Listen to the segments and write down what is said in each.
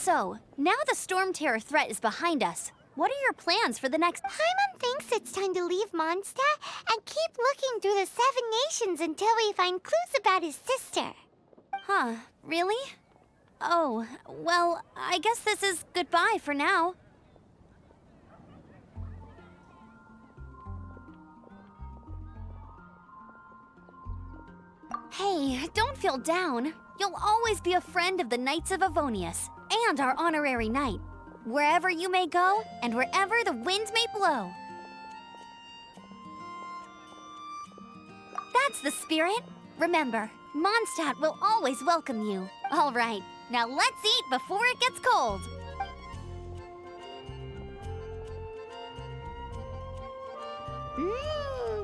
So, now the storm terror threat is behind us. What are your plans for the next— Paimon thinks it's time to leave Mondstadt and keep looking through the 7 nations until we find clues about his sister. Huh, really? Oh, well, I guess this is goodbye for now. Hey, don't feel down. You'll always be a friend of the Knights of Avonius, and our honorary knight. Wherever you may go, and wherever the winds may blow. That's the spirit. Remember, Mondstadt will always welcome you. All right, now let's eat before it gets cold.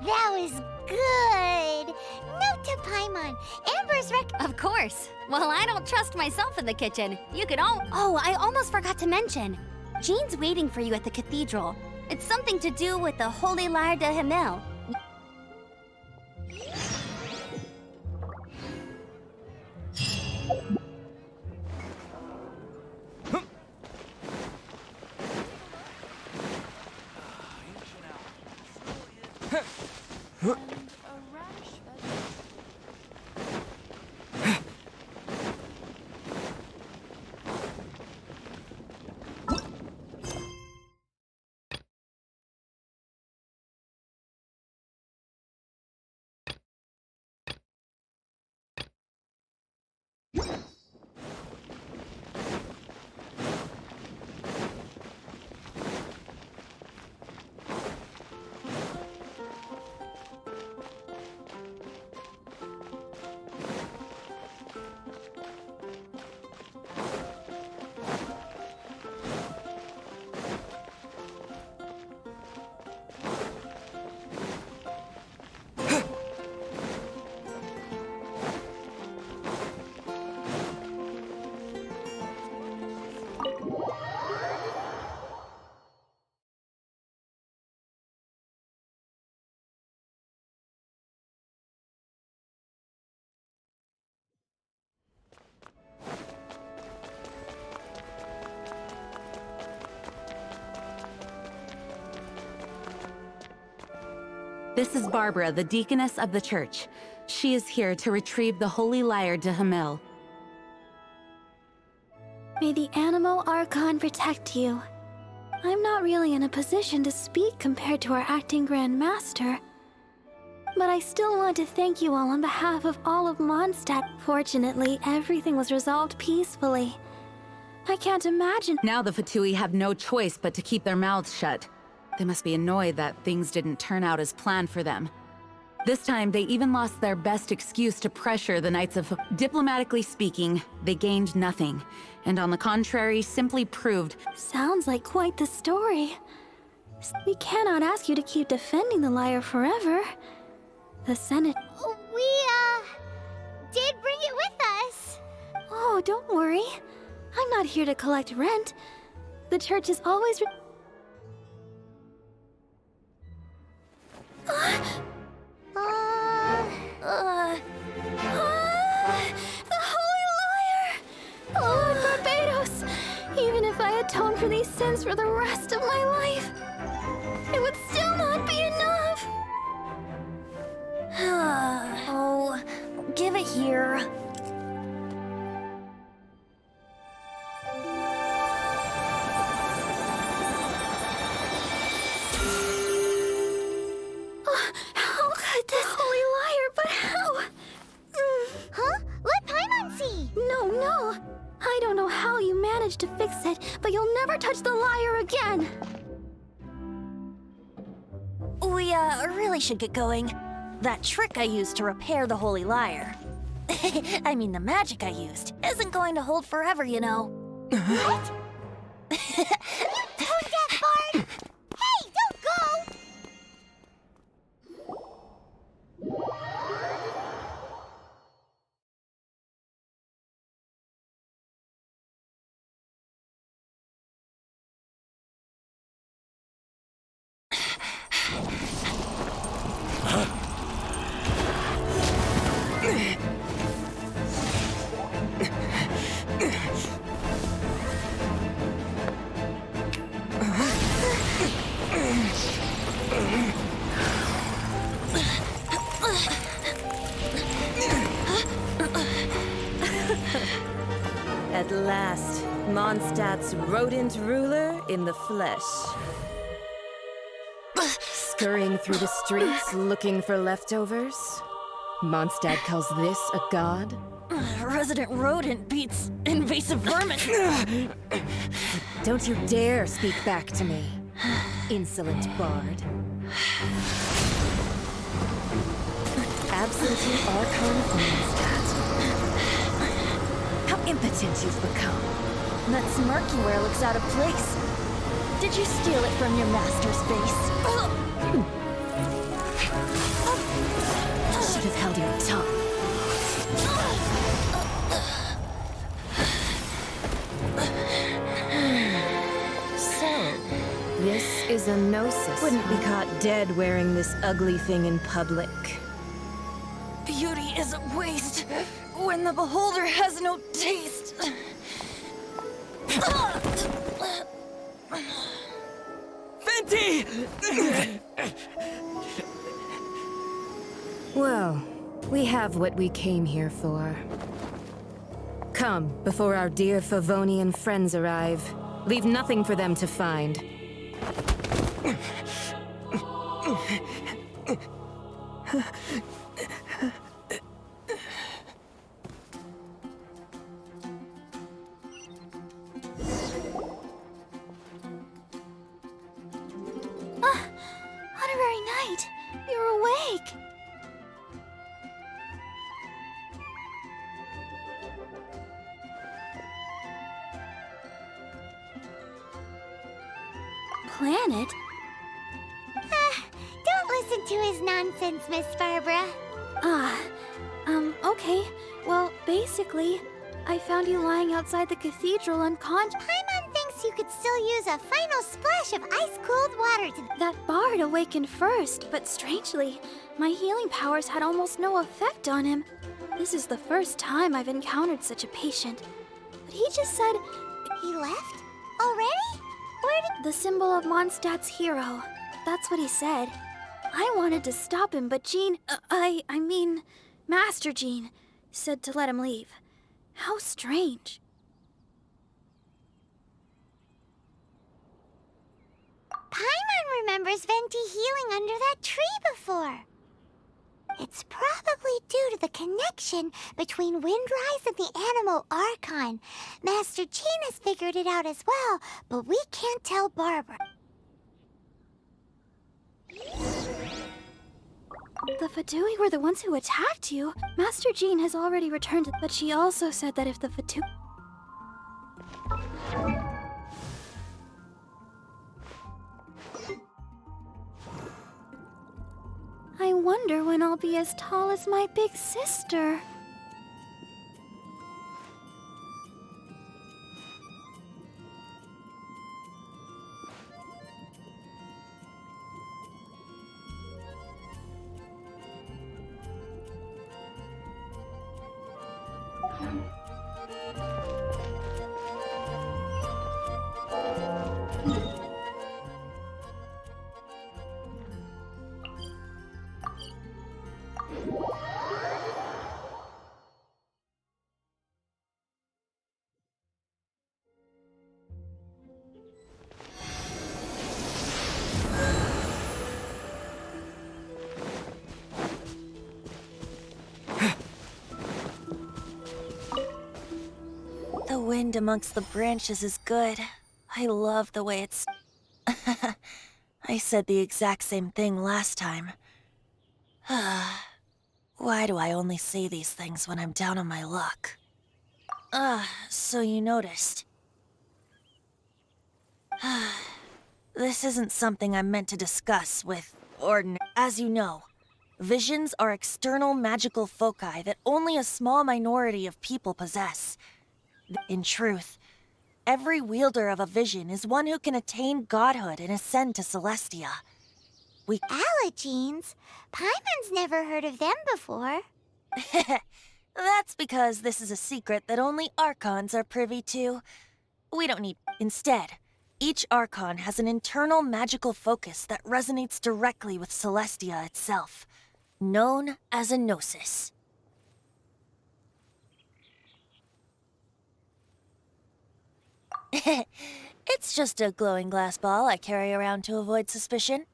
That was good. Note to Paimon, Amber's Of course. Well, I don't trust myself in the kitchen. You could Oh, I almost forgot to mention. Jean's waiting for you at the cathedral. It's something to do with the Holy Lyre de Himmel. This is Barbara, the deaconess of the church. She is here to retrieve the Holy Lyre de Himmel. May the Animal Archon protect you. I'm not really in a position to speak compared to our acting Grand Master, but I still want to thank you all on behalf of all of Mondstadt. Fortunately, everything was resolved peacefully. I can't imagine— Now the Fatui have no choice but to keep their mouths shut. They must be annoyed that things didn't turn out as planned for them. This time, they even lost their best excuse to pressure the Knights of— Diplomatically speaking, they gained nothing, and on the contrary, simply proved— Sounds like quite the story. We cannot ask you to keep defending the lyre forever. The Senate— We, did bring it with us. Oh, don't worry. I'm not here to collect rent. The church is always— The Holy Lyre! Lord Barbados! Even if I atone for these sins for the rest of my life, it would still not be enough! Oh, give it here. How could this Holy Lyre, but how? Huh? Let Paimon see. No. I don't know how you managed to fix it, but you'll never touch the lyre again! We, really should get going. That trick I used to repair the Holy Lyre. I mean, the magic I used isn't going to hold forever, you know. What? You tone-deaf bard! Hey, don't go! Mondstadt's rodent ruler in the flesh. Scurrying through the streets looking for leftovers? Mondstadt calls this a god? Resident rodent beats invasive vermin. Don't you dare speak back to me, insolent bard. Absentee Archon of Mondstadt. How impotent you've become. That smirk you wear looks out of place. Did you steal it from your master's face? Should have held your tongue. So, this is a gnosis. Wouldn't be caught dead wearing this ugly thing in public. Beauty is a waste when the beholder has no taste. Venti! Well, we have what we came here for. Come, before our dear Favonian friends arrive. Leave nothing for them to find. Honorary Knight, you're awake. Planet? Don't listen to his nonsense, Miss Barbara. Okay. Well, basically, I found you lying outside the cathedral unconscious. Paimon thinks you could still use a final splash of ice-cold water to... That bard awakened first, but strangely, my healing powers had almost no effect on him. This is the first time I've encountered such a patient. But he just said... He left? Already? Where did... The symbol of Mondstadt's hero. That's what he said. I wanted to stop him, but Jean... I mean, Master Jean said to let him leave. How strange. Paimon remembers Venti healing under that tree before. It's probably due to the connection between Windrise and the Animal Archon. Master Jean has figured it out as well, but we can't tell Barbara. The Fatui were the ones who attacked you. Master Jean has already returned, but she also said that if the Fatui... I wonder when I'll be as tall as my big sister. The wind amongst the branches is good. I love the way it's... I said the exact same thing last time. Why do I only say these things when I'm down on my luck? So you noticed. This isn't something I'm meant to discuss with As you know, visions are external magical foci that only a small minority of people possess. In truth, every wielder of a vision is one who can attain godhood and ascend to Celestia. Allergenes? Paimon's never heard of them before. That's because this is a secret that only Archons are privy to. We don't need... Instead, each Archon has an internal magical focus that resonates directly with Celestia itself, known as a gnosis. It's just a glowing glass ball I carry around to avoid suspicion.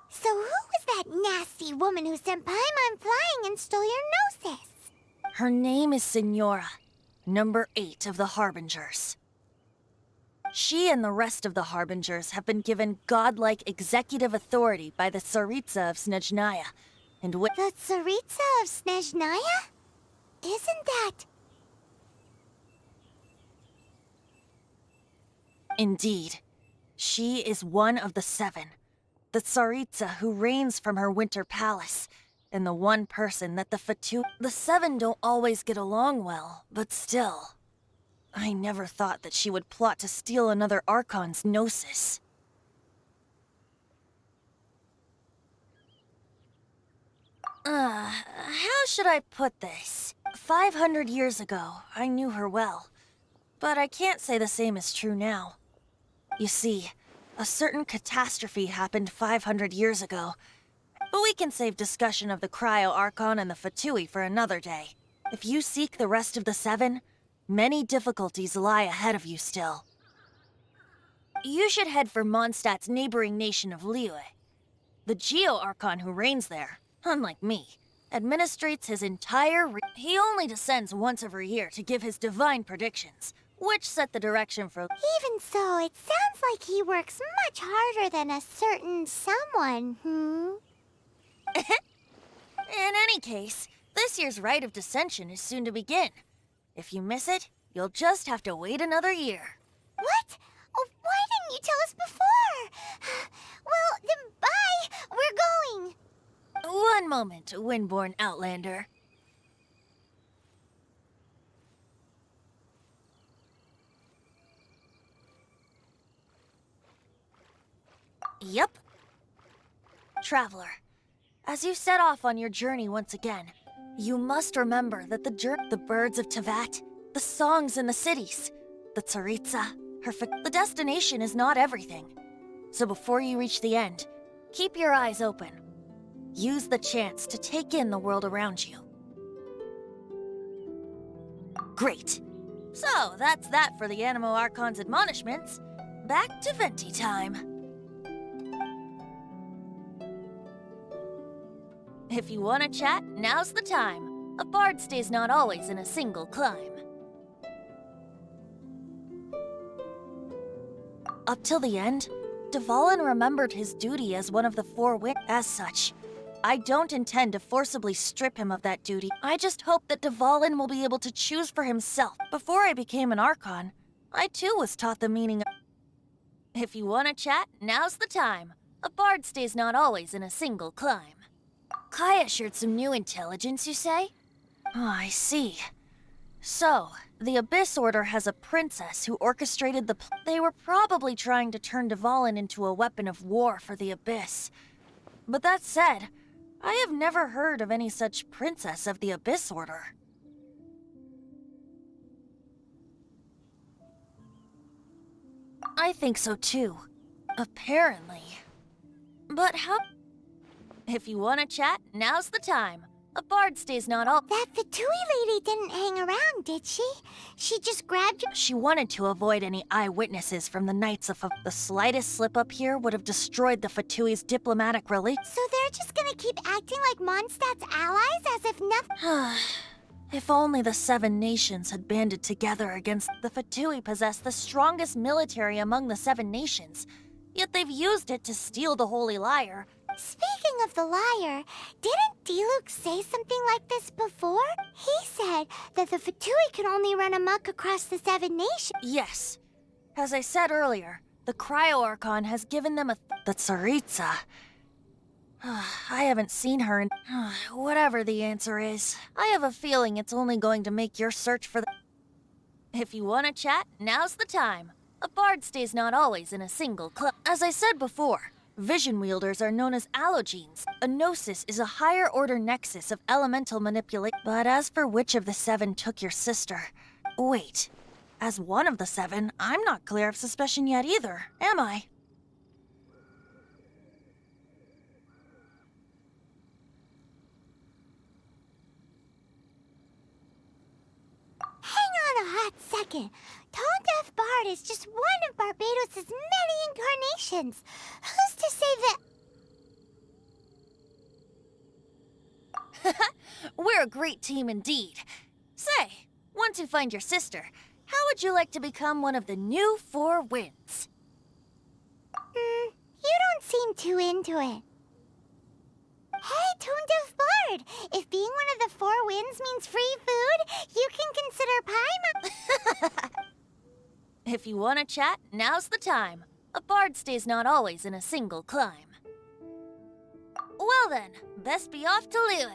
So who was that nasty woman who sent Paimon flying and stole your Gnosis? Her name is Signora, number 8 of the Harbingers. She and the rest of the Harbingers have been given godlike executive authority by the Tsaritsa of Snezhnaya, and The Tsaritsa of Snezhnaya? Isn't that... Indeed. She is one of the 7, the Tsaritsa who reigns from her winter palace, and the one person that the Fatui... The 7 don't always get along well, but still... I never thought that she would plot to steal another Archon's Gnosis. How should I put this? 500 years ago, I knew her well. But I can't say the same is true now. You see, a certain catastrophe happened 500 years ago. But we can save discussion of the Cryo Archon and the Fatui for another day. If you seek the rest of the 7, many difficulties lie ahead of you still. You should head for Mondstadt's neighboring nation of Liyue. The Geo-Archon who reigns there, unlike me, administrates his entire He only descends once every year to give his divine predictions, which set the direction for... Even so, it sounds like he works much harder than a certain someone, In any case, this year's Rite of Descension is soon to begin. If you miss it, you'll just have to wait another year. What? Oh, why didn't you tell us before? Well, then bye! We're going! One moment, Windborn Outlander. Yep. Traveler, as you set off on your journey once again, you must remember that the birds of Tevat, the songs in the cities, the Tsaritsa, the destination is not everything. So before you reach the end, keep your eyes open. Use the chance to take in the world around you. Great. So that's that for the Animo Archon's admonishments. Back to Venti time. If you want to chat, now's the time. A bard stays not always in a single climb. Up till the end, Dvalin remembered his duty as one of the 4 winds. As such, I don't intend to forcibly strip him of that duty. I just hope that Dvalin will be able to choose for himself. Before I became an Archon, I too was taught the meaning of... If you want to chat, now's the time. A bard stays not always in a single climb. Kaya shared some new intelligence, you say? Oh, I see. So, the Abyss Order has a princess who orchestrated the... They were probably trying to turn Dvalin into a weapon of war for the Abyss. But that said, I have never heard of any such princess of the Abyss Order. I think so too. Apparently. But how... If you want to chat, now's the time. A bard stays not all... That Fatui lady didn't hang around, did she? She just grabbed you... She wanted to avoid any eyewitnesses from the Knights of... The slightest slip-up here would have destroyed the Fatui's diplomatic relation. So they're just gonna keep acting like Mondstadt's allies as if nothing... If only the 7 nations had banded together against... The Fatui possess the strongest military among the 7 nations. Yet they've used it to steal the Holy Lyre. Speaking of the lyre, didn't Diluc say something like this before? He said that the Fatui could only run amok across the 7 nations. Yes. As I said earlier, the Cryo Archon has given them the Tsaritsa. I haven't seen her in... Whatever the answer is, I have a feeling it's only going to make your search for the... If you want to chat, now's the time. A bard stays not always in a single club. As I said before, vision wielders are known as allogenes. A gnosis is a higher order nexus of elemental manipulation. But as for which of the 7 took your sister... Wait. As one of the 7, I'm not clear of suspicion yet either, am I? second. Tone Deaf Bard is just one of Barbados' many incarnations. Who's to say that... We're a great team indeed. Say, once you find your sister, how would you like to become one of the new Four Winds? You don't seem too into it. Hey, Tone Deaf Bard! If being one of the Four Winds means free food, you can consider Paimon... If you want to chat, now's the time. A bard stays not always in a single climb. Well then, best be off to Liyue.